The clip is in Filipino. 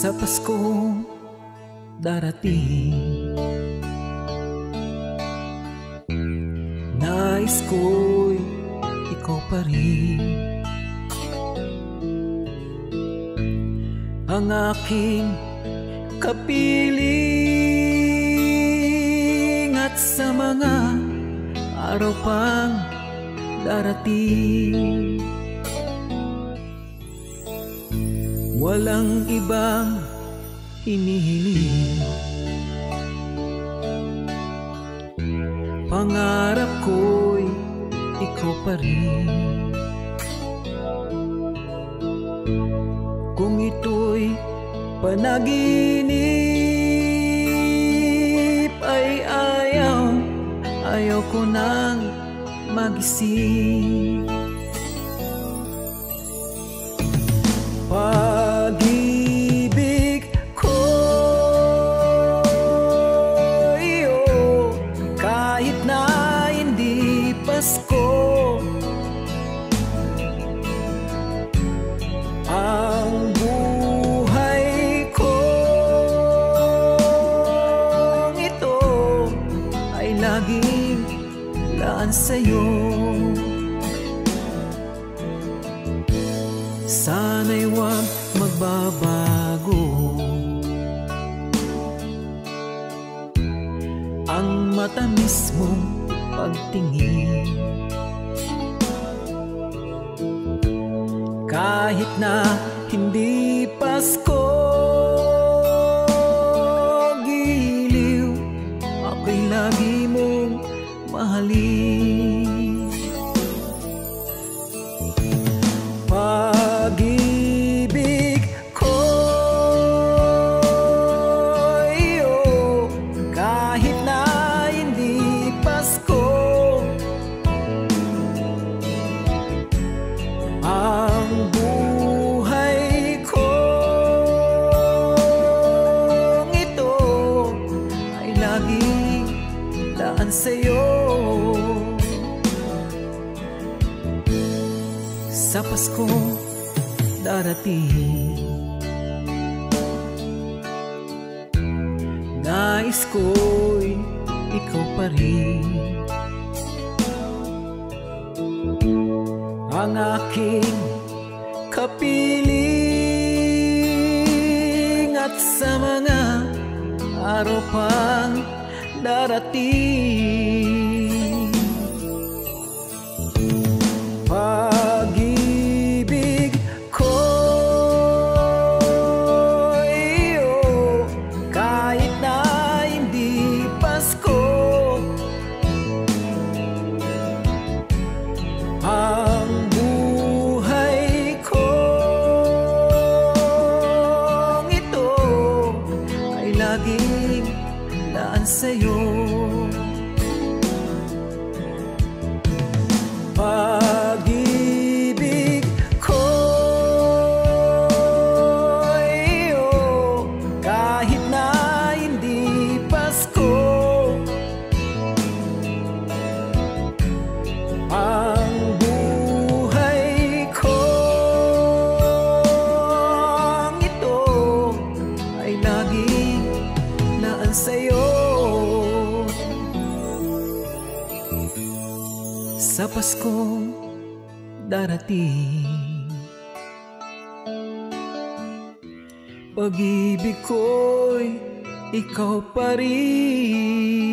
Sa Paskong darating, nais ko'y ikaw pa rin ang aking kapiling, at sa mga araw pang darating, walang ibang hinihiling. Pangarap ko'y ikaw pa rin. Kung ito'y panaginip ay ayaw ko nang magising. Pag-ibig ko, kahit na hindi Pasko, ang buhay ko ito ay laging laan sa'yo. Sana'y huwag magbabago ang matamis mong pagtingin, kahit na hindi Pasko. Giliw, ako'y lagi mong mahalin. Pag-ibig ko, kahit na hindi Pasko, ang buhay ko ito ay laging daan sa'yo. Sa Paskong darating, nais ko'y ikaw pa rin ang aking kapiling, at sa mga araw pang darating, pag-ibig ko, kahit na hindi Pasko, ang buhay ko ito ay laging daan sa'yo. Pag-ibig ko, kahit na hindi Pasko, ang buhay ko ito ay laging naan sa'yo. Sa Paskong darating, pag-ibig ko'y ikaw pa rin.